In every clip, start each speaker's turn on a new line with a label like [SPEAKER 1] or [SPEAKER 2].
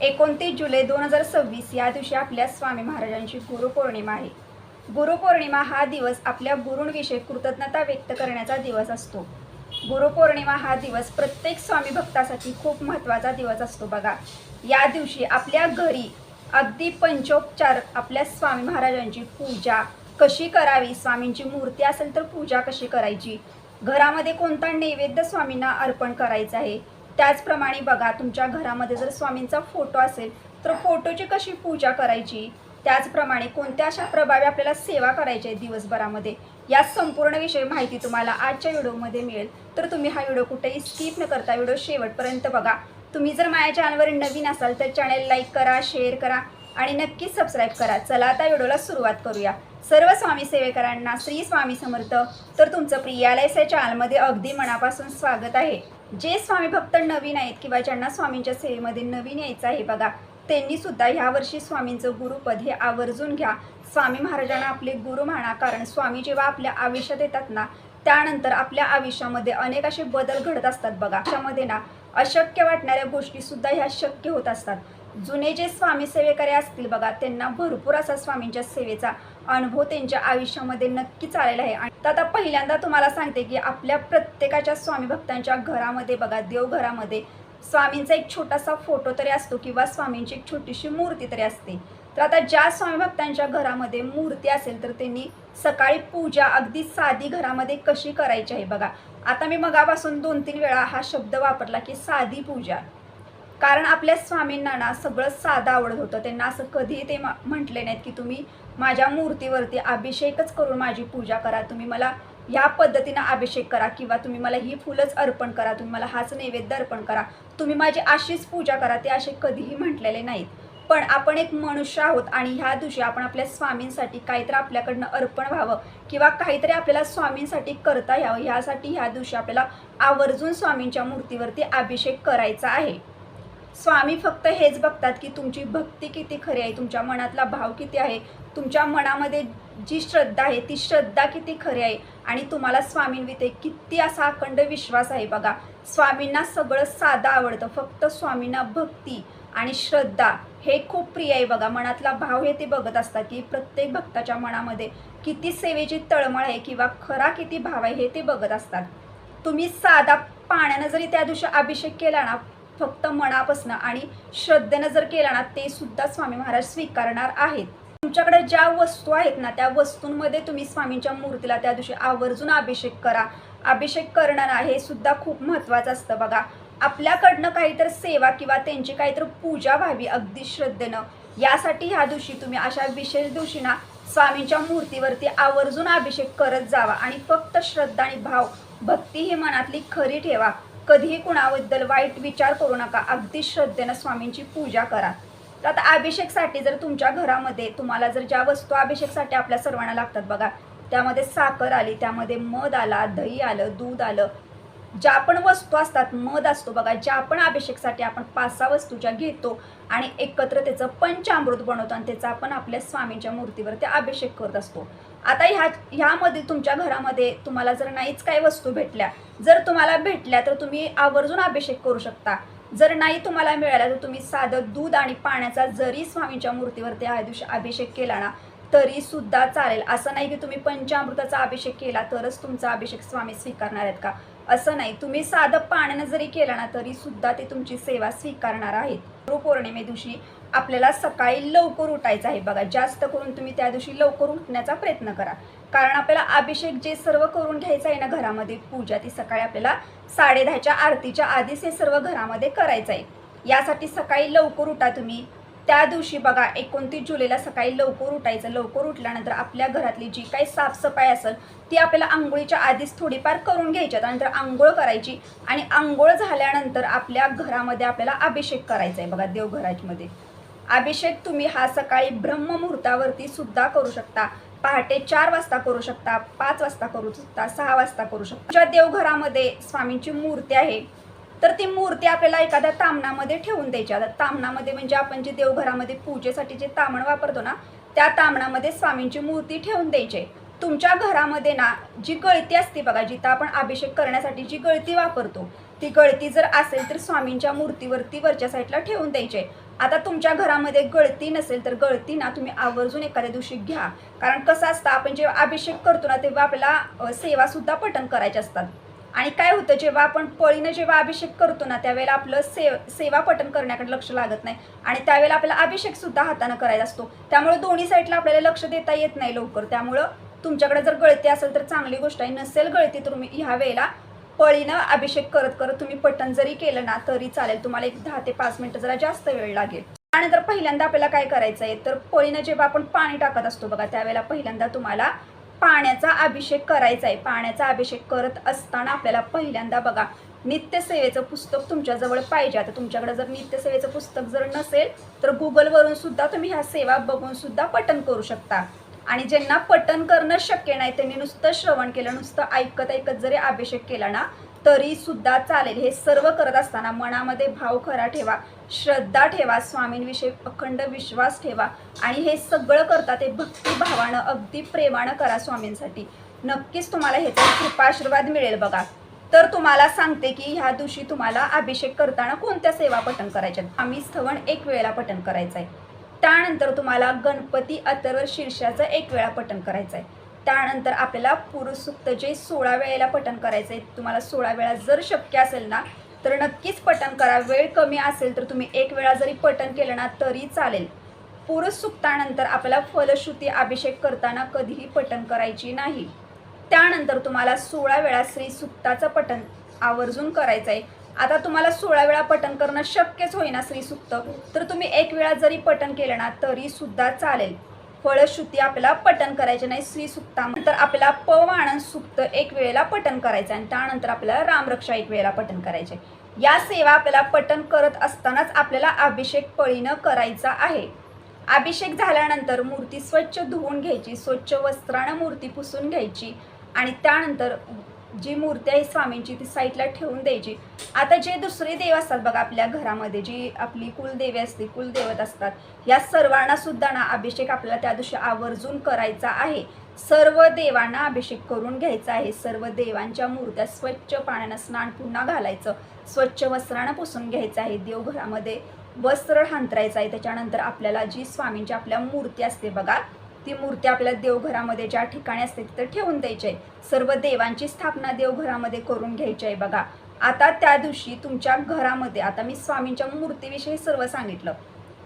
[SPEAKER 1] 29 जुलै 2026 या दिवशी आपल्या स्वामी महाराजांची गुरुपौर्णिमा आहे। गुरुपौर्णिमा हा दिवस आपल्या गुरूंविषयी कृतज्ञता व्यक्त करण्याचा दिवस असतो। गुरुपौर्णिमा हा दिवस प्रत्येक स्वामी भक्तासाठी खूप महत्त्वाचा दिवस असतो बघा। या दिवशी आपल्या घरी अगदी पंचोपचार आपल्या स्वामी महाराजांची पूजा कशी करावी, स्वामींची मूर्ती असेल तर पूजा कशी करायची, घरामध्ये कोणता नैवेद्य स्वामींना अर्पण करायचा आहे, त्याचप्रमाणे बघा तुमच्या घरामध्ये जर स्वामींचा फोटो असेल तर फोटोची कशी पूजा करायची, त्याचप्रमाणे कोणत्या अशा प्रभावी आपल्याला सेवा करायची आहे दिवसभरामध्ये, या संपूर्ण विषयी माहिती तुम्हाला आजच्या व्हिडिओमध्ये मिळेल। तर तुम्ही हा व्हिडिओ कुठेही स्किप न करता व्हिडिओ शेवटपर्यंत बघा। तुम्ही जर माझ्या चॅनलवर नवीन असाल तर चॅनल लाईक करा, शेअर करा आणि नक्कीच सबस्क्राईब करा। चला आता व्हिडिओला सुरुवात करूया। सर्व स्वामी सेवेकरांना श्री स्वामी समर्थ। तर तुमचं प्रियालयच्या चॅनलमध्ये अगदी मनापासून स्वागत आहे। जे स्वामी भक्त नवीन आहेत किंवा ज्यांना स्वामींच्या सेवेमध्ये नवीन यायचं आहे बघा, त्यांनी सुद्धा ह्या वर्षी स्वामींचं गुरुपद हे आवर्जून घ्या। स्वामी महाराजांना आपले गुरु म्हणा, कारण स्वामी जेव्हा आपल्या आयुष्यात येतात ना, त्यानंतर आपल्या आयुष्यामध्ये अनेक असे बदल घडत असतात बघा। त्यामध्ये ना अशक्य वाटणाऱ्या गोष्टी सुद्धा ह्या शक्य होत असतात। जुने जे स्वामी सेवेकरी असतील बघा, त्यांना भरपूर असा स्वामींच्या सेवेचा अनुभव त्यांच्या आयुष्यामध्ये नक्कीच आलेला आहे। आणि आता पहिल्यांदा तुम्हाला सांगते की आपल्या प्रत्येकाच्या स्वामी भक्तांच्या घरामध्ये बघा, देवघरामध्ये स्वामींचा एक छोटासा फोटो तरी असतो किंवा स्वामींची एक छोटीशी मूर्ती तरी असते। तर आता ज्या स्वामी भक्तांच्या घरामध्ये मूर्ती असेल तर त्यांनी सकाळी पूजा अगदी साधी घरामध्ये कशी करायची आहे बघा। आता मी मगापासून 2-3 वेळा हा शब्द वापरला की साधी पूजा, कारण आपल्या स्वामींना ना सगळं साधं आवडत होतं। त्यांना असं कधीही ते म्हटले नाहीत की तुम्ही माझ्या मूर्तीवरती अभिषेकच करून माझी पूजा करा, तुम्ही मला ह्या पद्धतीनं अभिषेक करा किंवा तुम्ही मला ही फुलंच अर्पण करा, तुम्ही मला हाच नैवेद्य अर्पण करा, तुम्ही माझी अशीच पूजा करा, ते असे कधीही म्हटलेले नाहीत। पण आपण एक मनुष्य आहोत आणि ह्या दिवशी आपण आपल्या स्वामींसाठी काहीतरी आपल्याकडनं अर्पण व्हावं किंवा काहीतरी आपल्याला स्वामींसाठी करता यावं, ह्यासाठी ह्या दिवशी आपल्याला आवर्जून स्वामींच्या मूर्तीवरती अभिषेक करायचा आहे। स्वामी फक्त हेच बघतात की तुमची भक्ती किती खरी आहे, तुमच्या मनातला भाव किती आहे, तुमच्या मनामध्ये जी श्रद्धा आहे ती श्रद्धा किती खरी आहे आणि तुम्हाला स्वामींविषयी किती असा अखंड विश्वास आहे बघा। स्वामींना सगळं साधं आवडतं, फक्त स्वामींना भक्ती आणि श्रद्धा हे खूप प्रिय आहे बघा। मनातला भाव हे ते बघत असतात की प्रत्येक भक्ताच्या मनामध्ये किती सेवेची तळमळ आहे किंवा खरा किती भाव आहे हे ते बघत असतात। तुम्ही साधा पाण्यानं जरी त्या दिवशी अभिषेक केला ना, फक्त मनापासून आणि श्रद्धेनं जर केला ना, ते सुद्धा स्वामी महाराज स्वीकारणार आहेत। तुमच्याकडे ज्या वस्तू आहेत ना, त्या वस्तूंमध्ये तुम्ही स्वामींच्या मूर्तीला त्या दिवशी आवर्जून अभिषेक करा। अभिषेक करणं ना हे सुद्धा खूप महत्त्वाचं असतं बघा। आपल्याकडनं काहीतरी सेवा किंवा त्यांची काहीतरी पूजा व्हावी अगदी श्रद्धेनं, यासाठी ह्या दिवशी तुम्ही अशा विशेष दिवशी ना स्वामींच्या मूर्तीवरती आवर्जून अभिषेक करत जावा आणि फक्त श्रद्धा आणि भाव भक्ती ही मनातली खरी ठेवा। कधीही कुणाबद्दल वाईट विचार करू नका, अगदी श्रद्धेनं स्वामींची पूजा करा। तर आता अभिषेकसाठी जर तुमच्या घरामध्ये तुम्हाला जर ज्या वस्तू अभिषेकसाठी आपल्या सर्वांना लागतात बघा, त्यामध्ये साखर आली, त्यामध्ये मध आला, दही आलं, दूध आलं, ज्या पण वस्तू असतात, मध असतो बघा, ज्या पण अभिषेकसाठी आपण 5-6 वस्तूच्या घेतो आणि एकत्र त्याचं पंचामृत बनवतो आणि त्याचा आपण आपल्या स्वामींच्या मूर्तीवरती अभिषेक करत असतो। आता ह्यामध्ये तुमच्या घरामध्ये तुम्हाला जर नाहीच काही वस्तू भेटल्या, जर तुम्हाला भेटल्या तर तुम्ही आवर्जून अभिषेक करू शकता। जर नाही तुम्हाला मिळाला तर तुम्ही साधं दूध आणि पाण्याचा जरी स्वामींच्या मूर्तीवरती ह्या दिवशी अभिषेक केला ना तरी सुद्धा चालेल। असं नाही की तुम्ही पंचामृताचा अभिषेक केला तरच तुमचा अभिषेक स्वामी स्वीकारणार आहेत का, असं नाही। तुम्ही साधं पाण्यानं जरी केलं ना तरी सुद्धा ते तुमची सेवा स्वीकारणार आहेत। गुरुपौर्णिमे दिवशी आपल्याला सकाळी लवकर उठायचं आहे बघा। जास्त करून तुम्ही त्या दिवशी लवकर उठण्याचा प्रयत्न करा, कारण आपल्याला अभिषेक जे सर्व करून घ्यायचं आहे ना घरामध्ये पूजा, ती सकाळी आपल्याला 10:30च्या आरतीच्या आधीच हे सर्व घरामध्ये करायचं आहे। यासाठी सकाळी लवकर उठा तुम्ही। त्या दिवशी बघा 29 जुलैला सकाळी लवकर उठायचं। लवकर उठल्यानंतर आपल्या घरातली जी काही साफसफाई असेल ती आपल्याला आंघोळीच्या आधीच थोडीफार करून घ्यायची, त्यानंतर आंघोळ करायची आणि आंघोळ झाल्यानंतर आपल्या घरामध्ये आपल्याला अभिषेक करायचा आहे बघा। देवघरामध्ये अभिषेक तुम्ही हा सकाळी ब्रह्ममुहूर्तावरती सुद्धा करू शकता, पहाटे 4 वाजता करू शकता, 5 वाजता करू शकता, 6 वाजता करू शकता। ज्या देवघरामध्ये स्वामींची मूर्ती आहे तर ती मूर्ती आपल्याला एखाद्या तामणामध्ये ठेवून द्यायची। आता तामणामध्ये म्हणजे आपण जे देवघरामध्ये पूजेसाठी जे तामण वापरतो ना, त्या तामणामध्ये स्वामींची मूर्ती ठेवून द्यायची। तुमच्या घरामध्ये ना जी गळती असते बघा, जिथं आपण अभिषेक करण्यासाठी जी गळती वापरतो ती गळती जर असेल तर स्वामींच्या मूर्तीवरती वरच्या साईडला ठेवून द्यायची आहे. आता तुमच्या घरामध्ये गळती नसेल तर गळती ना तुम्ही आवर्जून एखाद्या दिवशी घ्या. कारण कसं असतं, आपण जेव्हा अभिषेक करतो ना तेव्हा आपल्याला सेवासुद्धा पठण करायचे असतात. आणि काय होतं, जेव्हा आपण पळीनं जेव्हा अभिषेक करतो ना त्यावेळेला आपलं सेवा पठण करण्याकडे लक्ष लागत नाही आणि त्यावेळेला आपल्याला अभिषेकसुद्धा हातानं करायचा असतो. त्यामुळे दोन्ही साईडला आपल्याला लक्ष देता येत नाही लवकर. त्यामुळं तुमच्याकडे जर गळती असेल तर चांगली गोष्ट आहे, नसेल गळती तर तुम्ही ह्या वेळेला पळीनं अभिषेक करत करत तुम्ही पठण जरी केलं ना तरी चालेल. तुम्हाला एक 10 ते 5 मिनिटं जरा जास्त वेळ लागेल. त्यानंतर पहिल्यांदा आपल्याला काय करायचं आहे, तर पळीनं जेव्हा आपण पाणी टाकत असतो बघा त्यावेळेला पहिल्यांदा तुम्हाला पाण्याचा अभिषेक करायचा आहे. पाण्याचा अभिषेक करत असताना आपल्याला पहिल्यांदा बघा नित्यसेवेचं पुस्तक तुमच्याजवळ पाहिजे. आता तुमच्याकडे जर नित्यसेवेचं पुस्तक जर नसेल तर गुगलवरून सुद्धा तुम्ही ह्या सेवा बघून सुद्धा पठण करू शकता. आणि ज्यांना पठण करणं शक्य नाही त्यांनी नुसतं श्रवण केलं, नुसतं ऐकत ऐकत जरी अभिषेक केला ना तरी सुद्धा चालेल. हे सर्व करत असताना मनामध्ये भाव खरा ठेवा, श्रद्धा ठेवा, स्वामींविषयी अखंड विश्वास ठेवा आणि हे सगळं करता ते भक्तिभावानं अगदी प्रेमानं करा स्वामींसाठी. नक्कीच तुम्हाला ह्याचा कृपाशीर्वाद मिळेल बघा. तर तुम्हाला सांगते की ह्या दिवशी तुम्हाला अभिषेक करताना कोणत्या सेवा पठण करायच्या. आम्ही स्थवण 1 वेळेला पठण करायचं आहे. त्यानंतर तुम्हाला गणपती अथर्व शीर्षाचं 1 वेळा पठण करायचं आहे. त्यानंतर आपल्याला पुरुष सूक्त जे 16 वेळेला पठण करायचं आहे. तुम्हाला 16 वेळा जर शक्य असेल ना तर नक्कीच पठण करा. वेळ कमी असेल तर तुम्ही 1 वेळा जरी पठण केलं ना तरी चालेल. पुरुष सूक्तानंतर आपल्याला फलश्रुती अभिषेक करताना कधीही पठण करायची नाही. त्यानंतर तुम्हाला 16 वेळा श्री सूक्ताचं पठण आवर्जून करायचं आहे. आता तुम्हाला 16 वेळा पठण करणं शक्यच होईना श्री सूक्त तर तुम्ही 1 वेळा जरी पठण केलं ना तरी सुद्धा चालेल. फलश्रुती आपल्याला पठण करायचे नाही. श्री सूक्तानंतर आपल्याला पवाणन सूक्त 1 वेळेला पठण करायचं आणि त्यानंतर आपल्याला रामरक्षा 1 वेळेला पठण करायचे. या सेवा आपल्याला पठण करत असतानाच आपल्याला अभिषेक पळीनं करायचा आहे. अभिषेक झाल्यानंतर मूर्ती स्वच्छ धुवून घ्यायची, स्वच्छ वस्त्रानं मूर्ती पुसून घ्यायची आणि त्यानंतर जी मूर्ती आहे स्वामींची ती साईडला ठेवून द्यायची. आता जे दुसरे देव असतात बघा आपल्या घरामध्ये, जी आपली कुलदेवी असते, कुलदेवत असतात, या सर्वांना सुद्धा ना अभिषेक आपल्याला त्या दिवशी आवर्जून करायचा आहे. सर्व देवांना अभिषेक करून घ्यायचा आहे. सर्व देवांच्या मूर्त्या स्वच्छ पाण्यानं स्नान पुन्हा घालायचं, स्वच्छ वस्त्रानं पुसून घ्यायचं आहे. देवघरामध्ये वस्त्र हांतरायचं आहे. त्याच्यानंतर आपल्याला जी स्वामींची आपल्या मूर्ती असते बघा ती मूर्ती आपल्या देवघरामध्ये ज्या ठिकाणी असते तिथं ठेवून द्यायची आहे. सर्व देवांची स्थापना देवघरामध्ये करून घ्यायची आहे बघा. आता त्या दिवशी तुमच्या घरामध्ये, आता मी स्वामींच्या मूर्तीविषयी सर्व सांगितलं,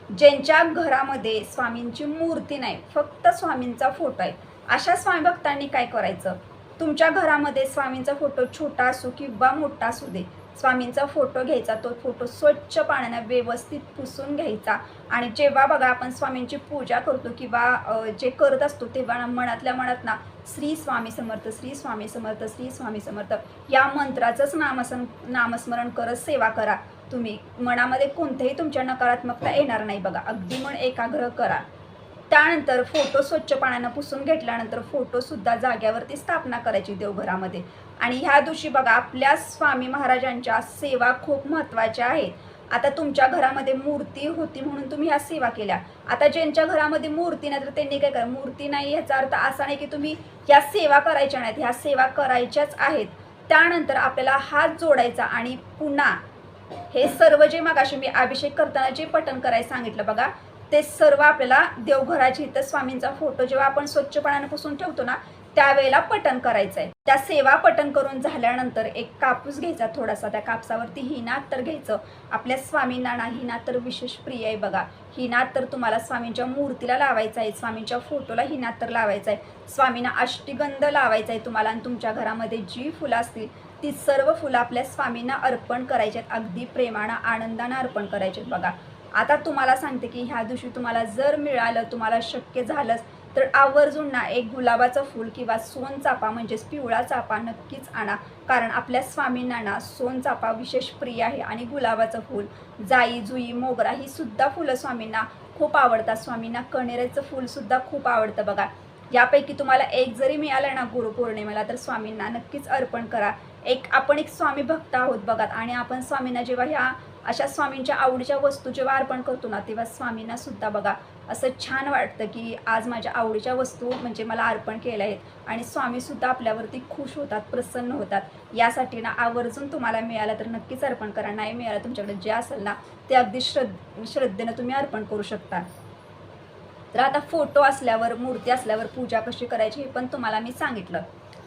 [SPEAKER 1] ज्यांच्या घरामध्ये स्वामींची मूर्ती नाही फक्त स्वामींचा फोटो आहे अशा स्वामी भक्तांनी काय करायचं, तुमच्या घरामध्ये स्वामींचा फोटो छोटा असो किंवा मोठा असू दे, स्वामींचा फोटो घ्यायचा, तो फोटो स्वच्छ पाण्याने व्यवस्थित पुसून घ्यायचा आणि जेव्हा बघा आपण स्वामींची पूजा करतो किंवा जे करत असतो तेव्हा मनातल्या मनात ना श्री स्वामी समर्थ, श्री स्वामी समर्थ, श्री स्वामी समर्थ या मंत्राचंच नामस्मरण करत सेवा करा. तुम्ही मनामध्ये कोणतेही तुमच्या नकारात्मकता येणार नाही बघा. अगदी मन एकाग्र करा. त्यानंतर फोटो स्वच्छ पाण्यानं पुसून घेतल्यानंतर फोटोसुद्धा जाग्यावरती स्थापना करायची देवघरामध्ये. आणि ह्या दिवशी बघा आपल्या स्वामी महाराजांच्या सेवा खूप महत्त्वाच्या आहेत. आता तुमच्या घरामध्ये मूर्ती होती म्हणून तुम्ही ह्या सेवा केल्या. आता ज्यांच्या घरामध्ये मूर्ती नाही तर त्यांनी काय करा, मूर्ती नाही ह्याचा अर्थ असा नाही की तुम्ही ह्या सेवा करायच्या नाहीत, ह्या सेवा करायच्याच आहेत. त्यानंतर आपल्याला हात जोडायचा आणि पुन्हा हे सर्व जे मगाशी मी अभिषेक करताना जे पठण करायला सांगितलं बघा ते सर्व आपल्याला देवघराची इथं स्वामींचा फोटो जेव्हा आपण स्वच्छ पाण्यानं पुसून ठेवतो ना त्यावेळेला पठण करायचं आहे. त्या सेवा पठण करून झाल्यानंतर एक कापूस घ्यायचा थोडासा, त्या कापसावरती हिना अत्तर घ्यायचं. आपल्या स्वामींना ना हिना अत्तर विशेष प्रिय आहे बघा. हिना अत्तर तुम्हाला स्वामींच्या मूर्तीला लावायचं आहे, स्वामींच्या फोटोला हिना अत्तर लावायचं आहे, स्वामींना अष्टगंध लावायचा आहे तुम्हाला आणि तुमच्या घरामध्ये जी फुलं असतील ती सर्व फुलं आपल्या स्वामींना अर्पण करायची आहेत. अगदी प्रेमानं आनंदानं अर्पण करायचे बघा. आता तुम्हाला सांगते की ह्या दिवशी तुम्हाला जर मिळालं, तुम्हाला शक्य झालंच तर आवर्जून ना एक गुलाबाचं फूल किंवा सोनचाफा म्हणजेच पिवळा चाफा नक्कीच आणा. कारण आपल्या स्वामींना ना सोनचाफा विशेष प्रिय आहे आणि गुलाबाचं फूल, जाई, जुई, मोगरा ही सुद्धा फुलं स्वामींना खूप आवडतात. स्वामींना कण्हेरीचं फूलसुद्धा खूप आवडतं बघा. यापैकी तुम्हाला एक जरी मिळालं ना गुरुपौर्णिमेला तर स्वामींना नक्कीच अर्पण करा. आपण एक स्वामी भक्त आहोत बघा आणि आपण स्वामींना जेव्हा ह्या अशा स्वामींच्या आवडीच्या वस्तू जेव्हा अर्पण करतो ना, तेव्हा स्वामींना सुद्धा बघा असं छान वाटतं की आज माझ्या आवडीच्या वस्तू म्हणजे मला अर्पण केल्या आहेत आणि स्वामीसुद्धा आपल्यावरती खुश होतात, प्रसन्न होतात. यासाठी ना आवर्जून तुम्हाला मिळालं तर नक्कीच अर्पण करा. नाही मिळालं तुमच्याकडे जे असेल ना ते अगदी श्रद्धेनं तुम्ही अर्पण करू शकता. तर आता फोटो असल्यावर, मूर्ती असल्यावर पूजा कशी करायची हे पण तुम्हाला मी सांगितलं.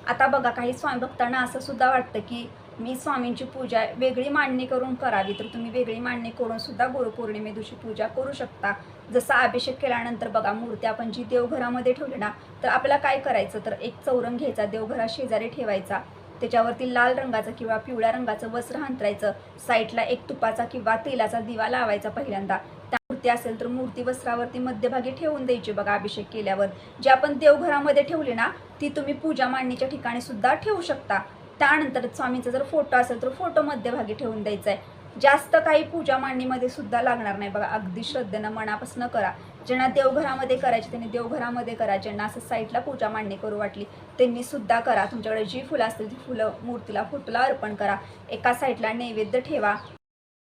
[SPEAKER 1] आता बघा काही स्वामी भक्तांना असं सुद्धा वाटतं की मी स्वामींची पूजा वेगळी मांडणी करून करावी, तर तुम्ही वेगळी मांडणी करून सुद्धा गुरुपौर्णिमे दिवशी पूजा करू शकता. जसा अभिषेक केल्यानंतर बघा मूर्ती आपण जी देवघरामध्ये ठेवली ना, तर आपल्याला काय करायचं, तर एक चौरंग घ्यायचा, देवघरा शेजारी ठेवायचा, त्याच्यावरती लाल रंगाचं किंवा पिवळ्या रंगाचं वस्त्र अंथरायचं, साईडला एक तुपाचा किंवा तेलाचा दिवा लावायचा पहिल्यांदा. मूर्ती असेल तर मूर्ती वस्त्रावरती मध्यभागी ठेवून द्यायची बघा. अभिषेक केल्यावर जे आपण देवघरामध्ये ठेवली ना ती तुम्ही पूजा मांडणीच्या ठिकाणी सुद्धा ठेवू शकता. त्यानंतर स्वामींचा जर फोटो असेल तर फोटो मध्यभागी ठेवून द्यायचा आहे. जास्त काही पूजा मांडणीमध्ये सुद्धा लागणार नाही बघा. अगदी श्रद्धेनं मनापासून करा. ज्यांना देवघरामध्ये करायचे त्यांनी देवघरामध्ये करा. ज्यांना असं साईडला पूजा मांडणी करू वाटली त्यांनी सुद्धा करा. तुमच्याकडे जी फुलं असतील ती फुलं मूर्तीला फोटोला अर्पण करा. एका साईडला नैवेद्य ठेवा.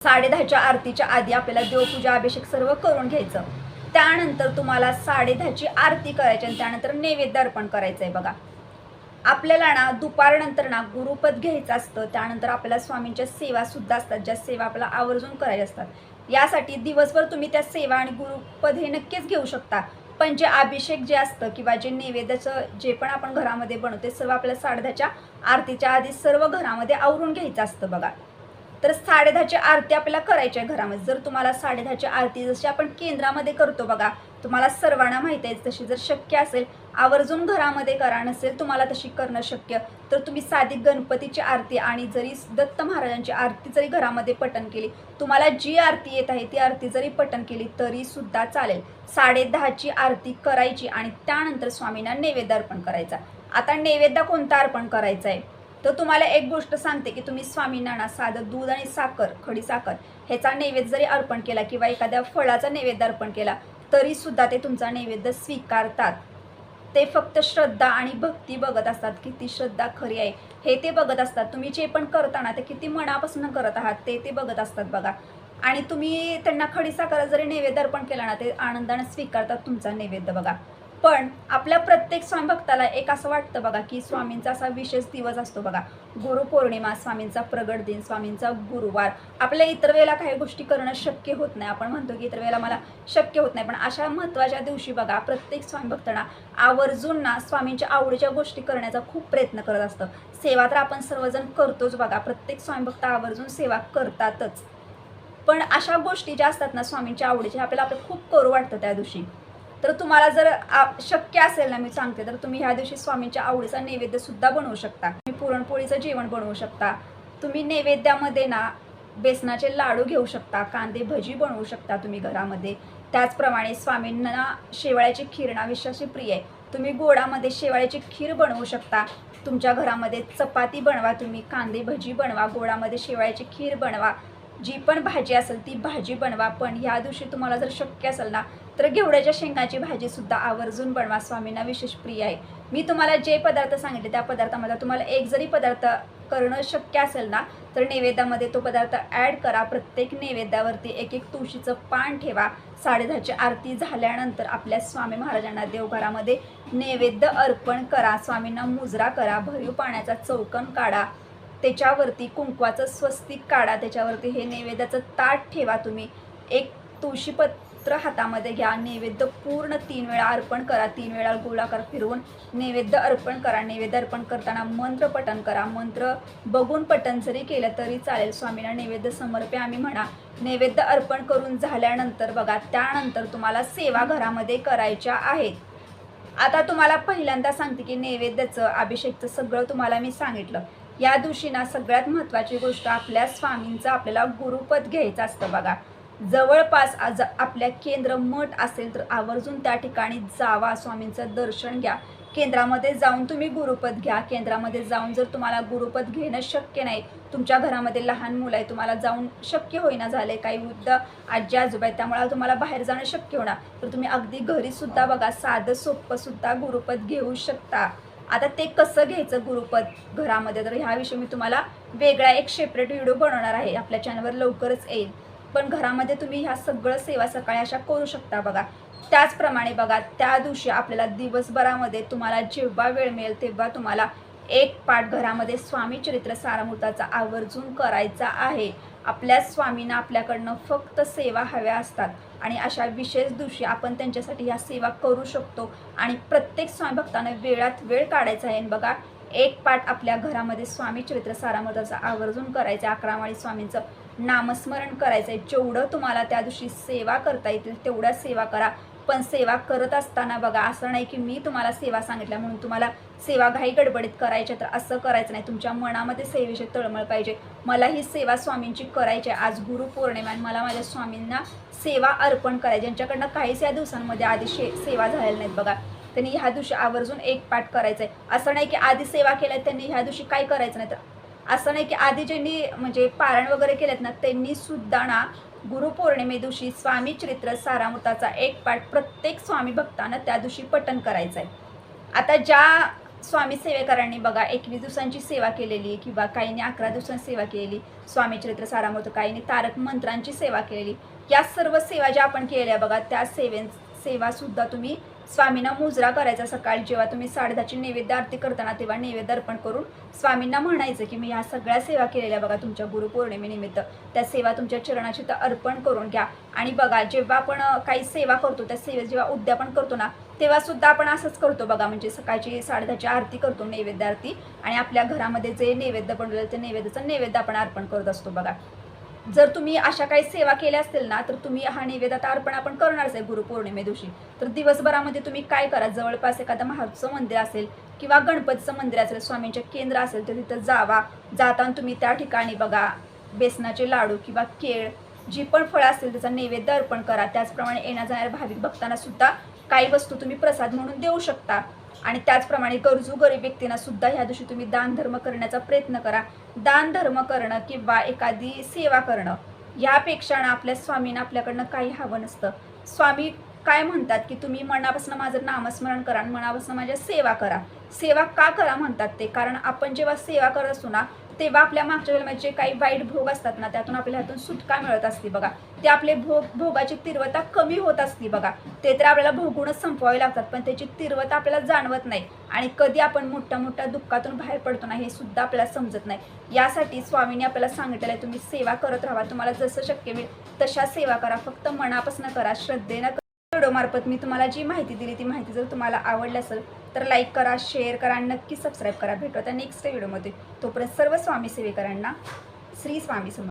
[SPEAKER 1] 10:30च्या आरतीच्या आधी आपल्याला देवपूजा अभिषेक सर्व करून घ्यायचं. त्यानंतर तुम्हाला 10:30ची आरती करायची आणि त्यानंतर नैवेद्य अर्पण करायचं आहे बघा. आपल्याला ना दुपारनंतर ना गुरुपद घ्यायचं असतं. त्यानंतर आपल्याला स्वामींच्या सेवा सुद्धा असतात, ज्या सेवा आपल्याला आवर्जून करायच्या असतात. यासाठी दिवसभर तुम्ही त्या सेवा आणि गुरुपद हे नक्कीच घेऊ शकता. पण जे अभिषेक जे असतं किंवा जे नैवेद्याचं जे पण आपण घरामध्ये बनवते सर्व आपल्याला 10:30च्या आरतीच्या आधी सर्व घरामध्ये आवरून घ्यायचं असतं बघा. तर 10:30ची आरती आपल्याला करायची आहे घरामध्ये. जर तुम्हाला 10:30ची आरती जशी आपण केंद्रामध्ये करतो बघा, तुम्हाला सर्वांना माहिती आहे, तशी जर शक्य असेल आवर्जून घरामध्ये करा, नसेल तुम्हाला तशी करणं शक्य तर तुम्ही साधी गणपतीची आरती आणि जरी दत्त महाराजांची आरती जरी घरामध्ये पठण केली, तुम्हाला जी आरती येत आहे ती आरती जरी पठण केली तरी सुद्धा चालेल. 10:30ची आरती करायची आणि त्यानंतर स्वामींना नैवेद्य अर्पण करायचा. आता नैवेद्य कोणता अर्पण करायचा आहे तर तुम्हाला एक गोष्ट सांगते की तुम्ही स्वामींना ना साधं दूध आणि साखर, खडी साखर ह्याचा नैवेद्य जरी अर्पण केला किंवा एखाद्या फळाचा नैवेद्य अर्पण केला तरी सुद्धा ते तुमचा नैवेद्य स्वीकारतात. ते फक्त श्रद्धा आणि भक्ती बघत असतात, किती श्रद्धा खरी आहे हे ते बघत असतात. तुम्ही जे पण करताना ते किती मनापासून करत आहात ते बघत असतात बघा. आणि तुम्ही त्यांना खडी साखर जरी नैवेद्य अर्पण केला ना ते आनंदाने स्वीकारतात तुमचा नैवेद्य बघा. पण आपल्या प्रत्येक स्वामी भक्ताला एक असं वाटतं बघा की स्वामींचा असा विशेष दिवस असतो बघा, गुरुपौर्णिमा, स्वामींचा प्रगट दिन, स्वामींचा गुरुवार. आपल्या इतर वेळेला काही गोष्टी करणं शक्य होत नाही. आपण म्हणतो की इतर वेळेला मला शक्य होत नाही, पण अशा महत्त्वाच्या दिवशी बघा प्रत्येक स्वामी भक्तांना आवर्जून ना स्वामींच्या आवडीच्या गोष्टी करण्याचा खूप प्रयत्न करत असतं. सेवा तर आपण सर्वजण करतोच बघा, प्रत्येक स्वामी भक्त आवर्जून सेवा करतातच. पण अशा गोष्टी ज्या असतात ना स्वामींच्या आवडीच्या आपल्याला खूप करू वाटतं त्या दिवशी. तर तुम्हाला जर शक्य असेल ना, मी सांगते, तर तुम्ही ह्या दिवशी स्वामींच्या आवडीचा नैवेद्य सुद्धा बनवू शकता. तुम्ही पुरणपोळीचं जेवण बनवू शकता. तुम्ही नैवेद्यामध्ये ना बेसनाचे लाडू घेऊ शकता, कांदे भजी बनवू शकता तुम्ही घरामध्ये. त्याचप्रमाणे स्वामींना शेवाळ्याची खीर ना विशेष प्रिय आहे. तुम्ही गोडामध्ये शेवाळ्याची खीर बनवू शकता. तुमच्या घरामध्ये चपाती बनवा, तुम्ही कांदे भजी बनवा, गोडामध्ये शेवाळ्याची खीर बनवा, जी पण भाजी असेल ती भाजी बनवा. पण ह्या दिवशी तुम्हाला जर शक्य असेल ना तर घेवड्याच्या शेंगाची भाजी सुद्धा आवर्जून बनवा, स्वामींना विशेष प्रिय आहे. मी तुम्हाला जे पदार्थ सांगितले त्या पदार्थामध्ये तुम्हाला एक जरी पदार्थ करणं शक्य असेल ना तर नैवेद्यामध्ये तो पदार्थ ॲड करा. प्रत्येक नैवेद्यावरती एक तुळशीचं पान ठेवा. 10:30ची आरती झाल्यानंतर आपल्या स्वामी महाराजांना देवघरामध्ये नैवेद्य अर्पण करा. स्वामींना मुजरा करा, भरीव पाण्याचा चौकन काढा, त्याच्यावरती कुंकवाचं स्वस्तिक काढा, त्याच्यावरती हे नैवेद्याचं ताट ठेवा. तुम्ही एक तुळशीपत्र हातामध्ये घ्या, नैवेद्य पूर्ण 3 वेळा अर्पण करा. 3 वेळा गोलाकार फिरवून नैवेद्य अर्पण करा. नैवेद्य अर्पण करताना मंत्र पठण करा. मंत्र बघून पठण जरी केलं तरी चालेल. स्वामींना नैवेद्य समर्पे आम्ही म्हणा. नैवेद्य अर्पण करून झाल्यानंतर बघा त्यानंतर तुम्हाला सेवा घरामध्ये करायच्या आहेत. आता तुम्हाला पहिल्यांदा सांगते की नैवेद्याचं, अभिषेकचं सगळं तुम्हाला मी सांगितलं. या दिवशी ना सगळ्यात महत्त्वाची गोष्ट आपल्या स्वामींचं आपल्याला गुरुपद घ्यायचं असतं बघा. जवळपास आज आपल्या केंद्र मठ असेल तर आवर्जून त्या ठिकाणी जावा, स्वामींचं दर्शन घ्या. केंद्रामध्ये जाऊन तुम्ही गुरुपद घ्या. केंद्रामध्ये जाऊन जर तुम्हाला गुरुपद घेणं शक्य नाही, तुमच्या घरामध्ये लहान मुलं आहे, तुम्हाला जाऊन शक्य होईना झाले, काही वृद्ध आजी आजोबा आहेत त्यामुळे तुम्हाला बाहेर जाणं शक्य होणार, तर तुम्ही अगदी घरीसुद्धा बघा साधं सोपंसुद्धा गुरुपद घेऊ शकता. आता ते कसं घ्यायचं गुरुपद घरामध्ये तर ह्याविषयी मी तुम्हाला वेगळा एक सेपरेट व्हिडिओ बनवणार आहे, आपल्या चॅनलवर लवकरच येईल. पण घरामध्ये तुम्ही ह्या सगळं सेवा सकाळी अशा करू शकता बघा. त्याचप्रमाणे बघा, त्या दिवशी आपल्याला दिवसभरामध्ये तुम्हाला जेव्हा वेळ मिळेल तेव्हा तुम्हाला एक पाठ घरामध्ये स्वामी चरित्र सारामृताचा आवर्जून करायचा आहे. आपल्या स्वामींना आपल्याकडनं फक्त सेवा हव्या असतात आणि अशा विशेष दिवशी आपण त्यांच्यासाठी ह्या सेवा करू शकतो. आणि प्रत्येक स्वामी भक्तांना वेळात वेळ काढायचा आहे. बघा, एक पाठ आपल्या घरामध्ये स्वामी चरित्र सारामृताचा आवर्जून करायचं आहे. 11 माळी स्वामींचं नामस्मरण करायचं आहे. जेवढं तुम्हाला त्या दिवशी सेवा करता येतील तेवढ्या सेवा करा. पण सेवा करत असताना बघा, असं नाही की मी तुम्हाला सेवा सांगितल्या म्हणून तुम्हाला सेवा घाई गडबडीत करायच्या, तर असं करायचं नाही. तुमच्या मनामध्ये सेवेची तळमळ पाहिजे. मला ही सेवा स्वामींची करायची आहे, आज गुरुपौर्णिमा आणि मला माझ्या स्वामींना सेवा अर्पण करायची. ज्यांच्याकडनं काहीच या दिवसांमध्ये आधी सेवा झालेल्या नाहीत बघा, त्यांनी ह्या दिवशी आवर्जून एक पाठ करायचं आहे. असं नाही की आधी सेवा केल्या त्यांनी ह्या दिवशी काय करायचं नाही, तर असं नाही की आधी ज्यांनी म्हणजे पारायण वगैरे केलेत ना त्यांनी सुद्धा ना गुरुपौर्णिमे दिवशी स्वामी चरित्र सारामृताचा एक पाठ प्रत्येक स्वामी भक्तांना त्या दिवशी पठण करायचं आहे. आता ज्या स्वामी सेवेकरांनी बघा 21 दिवसांची सेवा केलेली किंवा काहींनी 11 दिवसांची सेवा केलेली स्वामी चरित्र सारामृत, काहींनी तारक मंत्रांची सेवा केलेली, या सर्व सेवा ज्या आपण केल्या बघा, त्या सेवासुद्धा तुम्ही स्वामींना मुजरा करायचा. सकाळी जेव्हा तुम्ही 10:30ची नैवेद्य आरती करताना तेव्हा नैवेद्य अर्पण करून स्वामींना म्हणायचं की मी ह्या सगळ्या सेवा केलेल्या बघा तुमच्या गुरुपौर्णिमेनिमित्त, त्या सेवा तुमच्या चरणाची तर अर्पण करून घ्या. आणि बघा, जेव्हा आपण काही सेवा करतो त्या सेवेत जेव्हा उद्यापन करतो ना तेव्हा सुद्धा आपण असंच करतो बघा. म्हणजे सकाळची 10:30ची आरती करतो, नैवेद्य आरती, आणि आपल्या घरामध्ये जे नैवेद्य बनवलेलं ते नैवेद्याचं नैवेद्य आपण अर्पण करत असतो बघा. जर तुम्ही अशा काही सेवा केल्या असतील ना तर तुम्ही हा नैवेद्य आता अर्पण आपण करणारच आहे गुरुपौर्णिमे दिवशी. तर दिवसभरामध्ये तुम्ही काय करा, जवळपास एखादं महादेवचं मंदिर असेल किंवा गणपतीचं मंदिर असेल, स्वामींचे केंद्र असेल तर तिथं जावा. जाताना तुम्ही त्या ठिकाणी बघा बेसनाचे लाडू किंवा केळ जी पण फळं असतील त्याचा नैवेद्य अर्पण करा. त्याचप्रमाणे येण्या जाणाऱ्या भाविक भक्तांना सुद्धा काही वस्तू तुम्ही प्रसाद म्हणून देऊ शकता. आणि त्याचप्रमाणे गरजू गरीब व्यक्तींना सुद्धा ह्या दिवशी तुम्ही दान धर्म करण्याचा प्रयत्न करा. दान धर्म करणं किंवा एखादी सेवा करणं यापेक्षा ना आपल्या स्वामींना आपल्याकडनं काही हवं नसतं. स्वामी काय म्हणतात की तुम्ही मनापासून माझं नामस्मरण करा आणि मनापासून माझ्या सेवा करा. सेवा का करा म्हणतात ते, कारण आपण जेव्हा सेवा करत असतो ना तेव्हा आपल्या मागच्या जन्मात जे काही वाईट भोग असतात ना त्यातून आपल्याला ह्यातून सुटका मिळत असते बघा. ते आपले भोगाची तीव्रता कमी होत असते बघा. ते तर आपल्याला भोगूनच संपवावे लागतात पण त्याची तीव्रता आपल्याला जाणवत नाही. आणि कधी आपण मोठ्या मोठ्या दुःखातून बाहेर पडतो ना हे सुद्धा आपल्याला समजत नाही. यासाठी स्वामींनी आपल्याला सांगितलेलं आहे तुम्ही सेवा करत राहा. तुम्हाला जसं शक्य होईल तशा सेवा करा, फक्त मनापासून करा, श्रद्धेनं करा. व्हिडिओमार्फत मी तुम्हाला जी माहिती दिली ती माहिती जर तुम्हाला आवडली असेल तर लाईक करा, शेअर करा आणि नक्की सबस्क्राईब करा. भेटू आता नेक्स्ट व्हिडिओमध्ये. तोपर्यंत सर्व स्वामी सेवेकरांना श्री स्वामी समर्थ.